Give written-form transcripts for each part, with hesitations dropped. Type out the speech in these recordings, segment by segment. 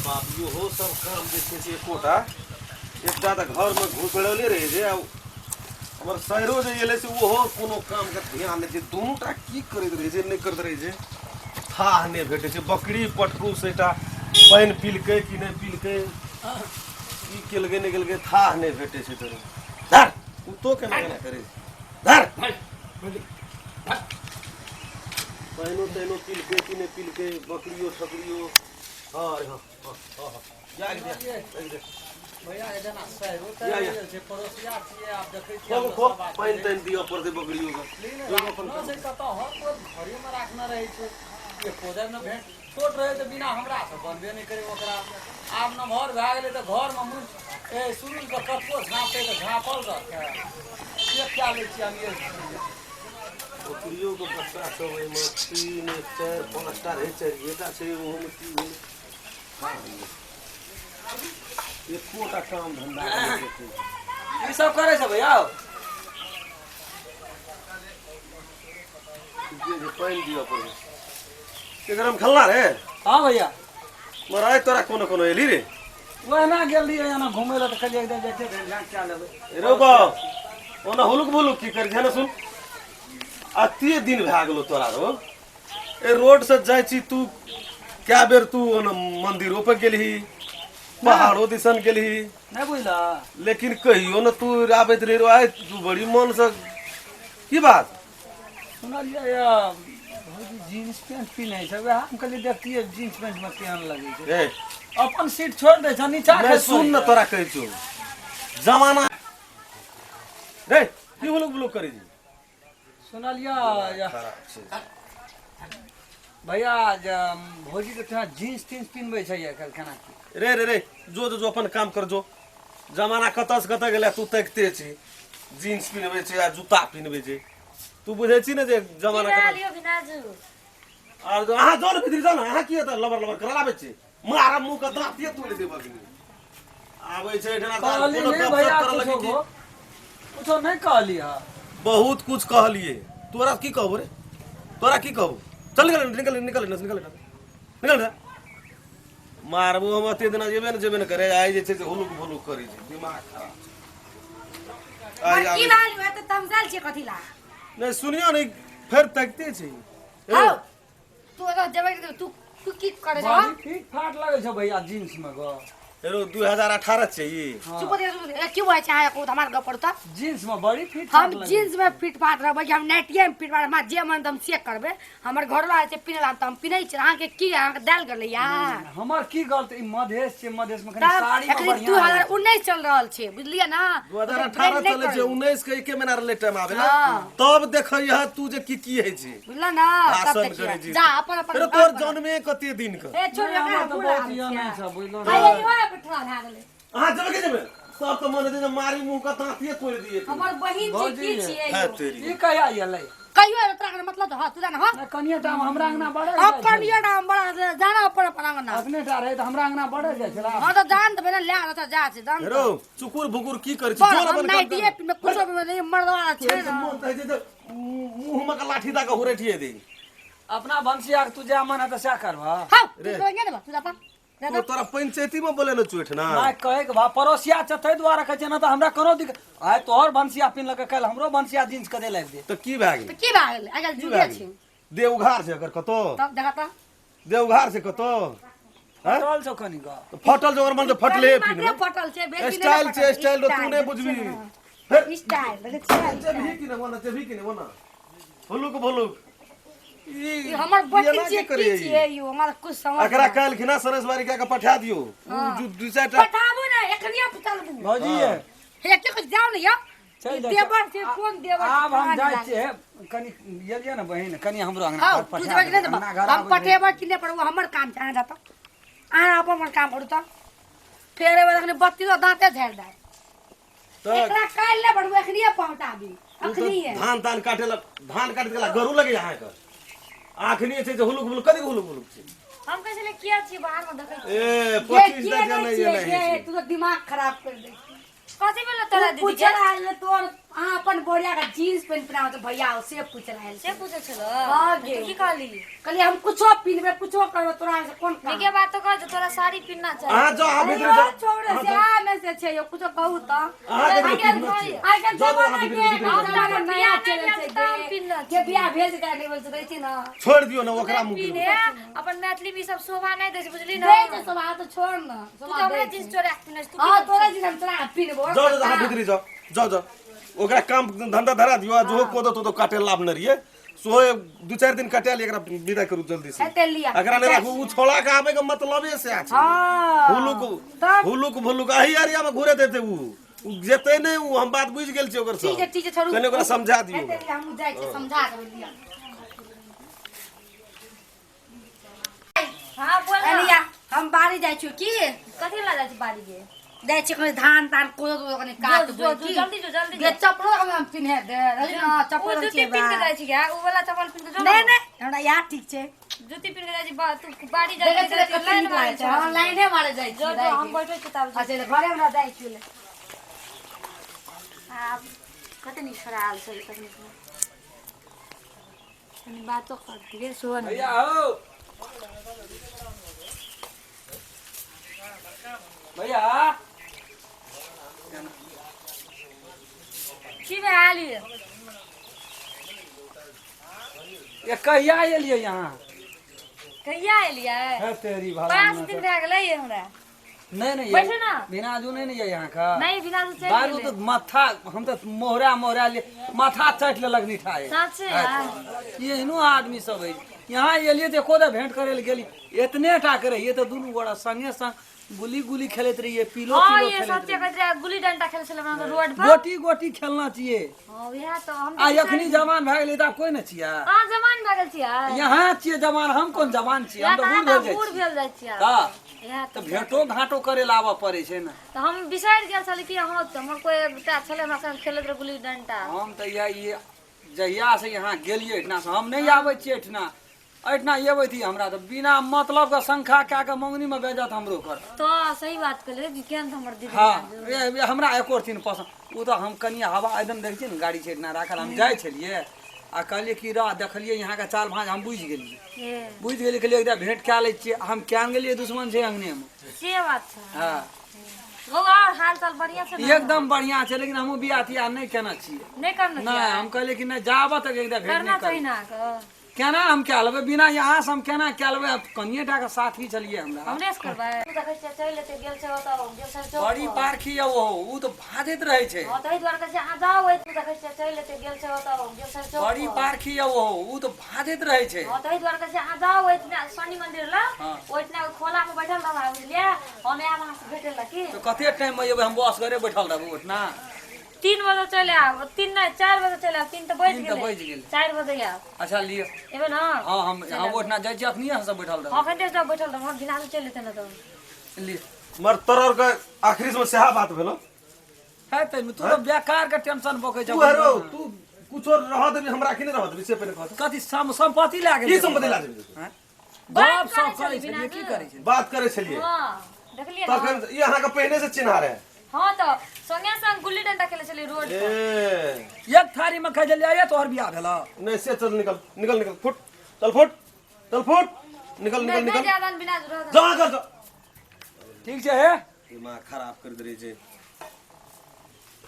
बाप यो हो सब काम देखे से कोटा एक ज्यादा घर में घुसड़ले रहे जे हमर शहरो जे एले से वो हो कोनो काम का ध्यान नहीं दोनोटा की करत रहे जे नहीं करत रहे जे था नहीं भेटे से बकरी पटकू सेटा पानी पीलके कि नहीं पीलके की केलगे नहीं केलगे था नहीं भेटे से तोरे धर तो केना केना करे धर पानी तैनो पीलके कि नहीं पीलके बकरियो छकरियो अरे हां जा भैया एजना सहरो त जे पड़ोसिया छिए आप देखै छियै खो पानी तैन दियो पर दे बकरियो का जो अपन से कत हर को घरे में रखना रहे छै ये पौधा में भेंट छोट रहे त बिना हमरा से बनबे नहीं करे ओकरा आब नमहर भ गेलै त घर में मुंह ए सुनिल के कटको झापे त झापल रखे से क्या ले छी हम ये बकरियों को बच्चा सब है में 3 4 5 टा रहे चाहिए छै वो में की हो ये कोटा काम धंधा ये सब करे छै भैया ये पानी दियो पर के गरम खल्ला रे हां भैया मराय तोरा कोनो कोनो एली रे वह ना गेली ना घुमे ला त खाली एकदम बैठे घाट चल लेबे रे बा ओना हुलुक बुलुक की कर जाने सुन अति दिन भा गेलो तोरा रो ए रोड से जाय छी तू क्या बेर तू ओना मंदिरो पे गेलही पहाड़ो दिसन गेलही नहीं बुझला लेकिन कहियो न तू आबैत रही रो आय तू बड़ी मन से की बात सुनलिए या भौजी जींस पैंट पीने छै हम कहली देखतिए जींस पैंट में केहन लगे छै ए अपन सीट छोड़ दे छ नीचा मैं सुन न तोरा कहै छौ जमाना रे की हुलुक बुलुक करै छी सुनलिए भैया भौजी के तोरा जींस तींस पिनबै छै कल खाना की रे रे रे जो जो अपन काम कर जो जमाना कतऽ से कतऽ गेलै तू तकते छी जींस पिनबै छै आ जूता पिनबै छै तू बुझै छी ने जे जमाना और अहाँ जोर भीतर जाना अहाँ की त लबर लबर करा लाबै छी मारा मुंह का दांतिए तोड़ दे बगनी आबै छै एठना कहली नहीं भैया कुछ नहीं कहली हां बहुत कुछ कहलिए तोरा की कहबो रे तोरा की कहबो चल निकल निकल रे मारबो हम अते दिन जेबे न करे आइ जे छै से हुलुक भुलुक करै छै दिमाग खराब आई की बाल है त तमसाल छै कथिला नहीं सुनियो नहीं फिर तकते छै हां तू तो जेबे तू की करे जा ठीक फाट लगे छै भैया जींस में गो एरो 2018 चाहिए चुप दे क्यों है चाहे को हमार ग पड़ता जींस में बड़ी फिट हम जींस में फिट फाट रहबे हम नेटिया में फिट फाट हम जे मन हम चेक करबे हमर घर वाला छै पिनला त हम पिनै छै अहाँ के की अहाँ के दाल गले यार हमर की गलत ई मधेश छै मधेश में कनी साड़ी में बढ़िया 2019 चल रहल छै बुझलिए ना 2018 चले छै 19 के एके महीना रहले टाइम आबे ना तब देखै यह तू जे की है छै बुझला ना तब देखिए जा अपन अपन अरे तोर जन्मे कते दिन का ए छोड़ हमरा तो बहुत ये नहीं सब बुझलो अहाँ जब के जेबे सब तो मन दे मारी मुंह का दांतिए तोड़ दिए हमर बहिन छै की छियै है तेरी ई कहिया आइले कहियो तोरा के मतलब हां तू जान हां कनिया टाइम हमरा अंगना बढ़े अपन ये नाम बड़ा जाना अपन अपन अंगना अपने टा रहे त हमरा अंगना बढ़े जाय छला हां तो जान त बिना ले आ त जा छै जान रो चुकुर भुकुर की कर छी जोर अपन नहीं दिए में कुछ भी नहीं मर्दवा छै ना मन कहै छै मुंह में का लाठी दा के हुरेठिए दे अपना भंसिया के तू जा मन है त सा करबा हां तू कहेंगे ना तू जा तो तोरा पंचायती में बोले न चोट ना मैं कहे के बा पड़ोसिया चथै द्वारा कहै छै ना त हमरा कोनो दिक आइ तोहर भंसिया पिन लके कल हमरो भंसिया जींस के दे लाग दे तो की भाग तो की भा गेल अगर जुगे छी देवघर से अगर कतो तब देखा त देवघर से कतो फटल छौ कनी ग तो फटल जो मन तो फटले पिन फटल छै बेसी स्टाइल से स्टाइल तो तू नहीं बुझबी फिर स्टाइल लगे छै जब की ना वना हुलुक भुलुक ई हमर बहिन छै की छियै यो हमरा कुछ समझ अकरा काल खिना सरसबारी का पठा दियो दू चार टा पठाबो ना एकनिया पुतल भौजी हे के कुछ जाओ ना यो देवर से फोन देवर आब हम जाय छियै कनी गेलिए ना बहिन कनी हमरो अंगना हां पर तू पठा जब नहीं हम पठेबा कि नहीं पड़ो हमर काम छै जाता आ अपन काम करू त फेर एबे बत्ती तो दांते झाड़ दे तो एकरा काल ले बढ़ो एकनिया पहुंचाबी अखनी है धान काटेला धान काट देला गरू लगे यहाँ का आखनी छै जे हुलुक बुलुक कदी हुलुक बुलुक छै हम कैसे किया छी बाहर में देखै ए 25 दे जाने ये नहीं तू तो दिमाग खराब कर दे कथी बोला तोरा दीदी पूछ रहा तोर अहाँ अपन बोरिया का जींस पेंट पहनाओ तो भैया से पूछ रहा है से पूछे छलो हां गे की कहली कहली हम कुछो पिनबे कुछो करबे तोरा से कोन काम निके बात तो कह तो तोरा साड़ी पहनना आ चाहिए। जाओ आ अरे भीतर यो जाओ छोड़ से आ में से छै यो कुछ कहू त आ के आजकल जाओ जमाना के भीतर हम जाओ। नया बियाह चले नहीं छै भेल तऽ पीनना के बियाह भेज के नहीं बोल सकै छी ना छोड़ दियो ना ओकरा मुंह पीने के अपन मैथिली में सब शोभा नहीं दे छै, बुझली ना। दे छै सब आ तो छोड़ ना तू तो हमरा जींस चोरा के पीने तू हां तोरा जी हम तोरा पिनबो जाओ जाओ आ भीतर जाओ जाओ जाओ ओकरा काम धंधा धरा दियो जो कोदो तो काटे लाभ न रहिए सो 2-4 दिन कटे एकरा विदा करू जल्दी से हटे लिया अगर नहीं राखू उ छोड़ा के आवे के मतलबे से আছে हां हुलुक भुलुक आही एरिया में घुरे देते उ जेते नहीं उ हम बात बुझ गेल छी ओकर सब ठीक है छोड़ू कने ओकरा समझा दियो हटे लिया हम जाय छी समझा देबै लिया हां बोल ना। अलिया हम बाड़ी जाय छी की कथि ला जाय छी बाड़ी के? जाय छी कने धान तान कोदो तो कने काट जो जल्दी जो जल्दी गे चप्पल हम पिन्हे दे रही ना वो चप्पल जूती पहन के जाय छी क्या? उ वाला चप्पल पहन के जो। नहीं नहीं हमरा यार ठीक छै जूती पहन के जाय छी तू बाड़ी देखे जाय चले छी लाइन मारे छै हम लाइने मारे जाय छी जो जो हम बैठे छी तब अच्छा घरे हमरा जाय छी आ कते नि खराल छै कनी कनी बात तो कर गे सुन। भैया हो भैया की में आली ये कहिया एलियै यहाँ? कहिया एलियै? है तेरी भाला 5 दिन रह गेलै हमरा। नहीं बैठे ना। बिना जो नहीं है यहाँ का नहीं बिना से चल बारू तो माथा हम तो मोहरा ले माथा चट लेलक निठाए सच है यार। ये इनो आदमी सब है यहाँ एलिए तो एको भेंट करे ले गेली इतने टा करे ये तो दोनों गोड़ा संगे संग गुली खेलत रहिए पिलो हां पिलो ये खेलत सच्चे कहत रहे गुल्ली डंडा खेले छले हमरा रोड पर। गोटी गोटी खेलना चाहिए हां यह तो हम आ अखनी जवान भए गेलै त कोई न छिया हां जवान भए गेल छियै। यहाँ छिए जवान हम कोन जवान छिए हम तो बूढ़ भेल जाइ बूढ़ छी भेल जाइ छियै। हां यह तो भेंटो घाटो करे लाबऽ पड़े छै ना। तो हम बिसारि गेल छली कि हां तो हमर कोई एकटा छले हमरा संग खेलैत रहे गुल्ली डंडा। हम तो ये जहिया से यहाँ गेलिए एठना से हम नहीं आबै छी एठना एठना एबै थी हमरा तो बिना मतलब का संख्या क्या के मंगनी में बेजत हमरो कर। तो सही बात कहले कि केन हमर दीदी। हाँ ये हमरा एको दिन पसंद उ तो हम कनी हवा एकदम देख छी न गाड़ी छै एठना राखल हम जाय छलिए आ कहलिए कि रह देखलिए यहाँ का चाल भांज हम बुझ गेलिए बुझ गेलिए कहलिए एकटा भेंट कए लै छियै हम केन गेलिए दुश्मन छै अंगने में। से बात छै। हाँ हो और हाल चाल बढ़िया छै ना? एकदम बढ़िया छै लेकिन हमहू बियाह तियाह नहीं केना छिए नहीं करना नहीं चाहिए। हम कहलिए कि नहीं जाबऽ तक एकटा भेंट करना नहीं चाहिए कर ना के। केना हम क्या लेबै बिना यहाँ से हम केना क्या लेबै कनिए टा के साथी छलिए हमरा हमरे से करबै। तू देखै छै चल लेते गेल छै ओतऽ गेल छै चौक बड़ी पर। पारखी है वो उ तो भागैत रहे छै हां तै द्वारा कहै छै अहाँ जाओ तू देखै छै चल लेते गेल छै ओतऽ गेल छै चौक बड़ी पर। पारखी है वो उ तो भागैत रहे छै हां तै द्वारा कहै छै अहाँ जाओ इतना शनि मंदिर ला हाँ। ओइतना खोला में बैठल रहबा बुझलिए हम आब अहाँ से भेटै ला की तो कते टाइम में एबै हम बस घरे बैठल रहबै ओठना 3 बजे चले आब 3 नहीं 4 बजे चले आब 3 तो बज 3 तो बज गेलै गेलै। 4 बजे आब अच्छा लिए एबे ना। हां हम ओठना जाइ छी अखनिए से बैठल रहबै हां कते सब बैठल रह हम बिना से चल लेते ना तो। लिए मर तरर का आखिरी में सेहा बात भेलो है त तू तो बेकार के टेंशन बकै छ तू हरो तू कुछो रह देबी हमरा कि नहीं रह देबी से पहले कह कथि संपत्ति लागे की संपत्ति ला देबी हैं? बात गप सब करै करे छै छै बिना की ना। करे छै बात करे छलिए हां देखलिए ना। तखन ये अहाँ के पहले से चिन्हा रहे हां तो संगे संग गुल्ली डंडा खेले चली रोड पर। ए एक थारी में खै देलिए तोहर बियाह भेला नहीं से चल निकल निकल निकल फुट चल फुट निकल निकल नहीं निकल ज्यादा बिना रह जा कर जा ठीक छै हे दिमाग खराब कर दे रही छै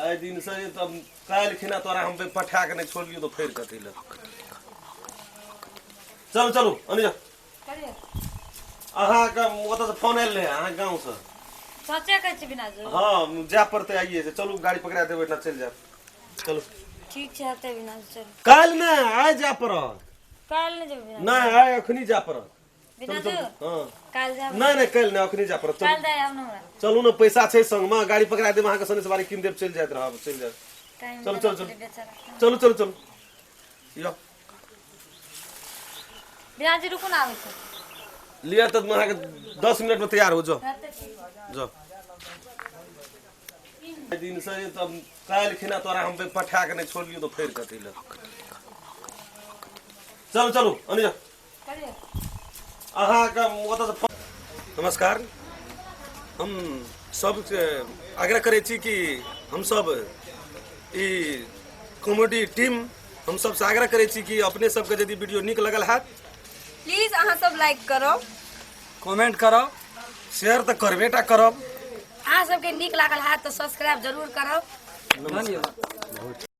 आए दिन से तब काल खिना तोरा हम पे पठा के नहीं छोड़ लियो तो फेर कथी ले चलो चलो अनिजा करिए अहाँ का ओतऽ से फोन आयल रहे अहाँ गांव से सच्चे कहै छी बिना जो। हाँ जा पड़ते आइए से चलो गाड़ी पकड़ा देबै ना चल जाब चलो ठीक छै हते बिना चल काल ना आइ जा पड़त काल नहीं जेबे बिना नहीं आइ अखनी जा पड़त बिना चल जो चल हाँ काल जाब नहीं नहीं काल नहीं अखनी जा पड़त काल चलो जाय आब हमरा चलू ना पैसा छै संग में गाड़ी पकड़ा देब अहाँ के सने सवारी किन देब चल जाइत रहब चल जाब टाइम चलो, चलो, चलो। बेचारा चलो चलो चलो यो बिना जी रुकू ना आबै छै लिया तो अहाँ के 10 मिनट में तैयार हो जाओ हते ठीक जाओ दिन से तब काल खिना तोरा हम पे पठा के नहीं छोड़ लियो तो फेर कथी ले चलो चलो अनिजा करिए अहाँ का ओतऽ से नमस्कार हम सब आग्रह करे छी कि हम सब ई कॉमेडी टीम हम सब से आग्रह करे छी कि अपने सबके यदि वीडियो नीक लगल हैत प्लीज अहाँ सब लाइक करो कमेंट करो शेयर तो करबेटा करब। अहाँ सबके नीक लागल है तो सब्सक्राइब जरूर करब। धन्यवाद।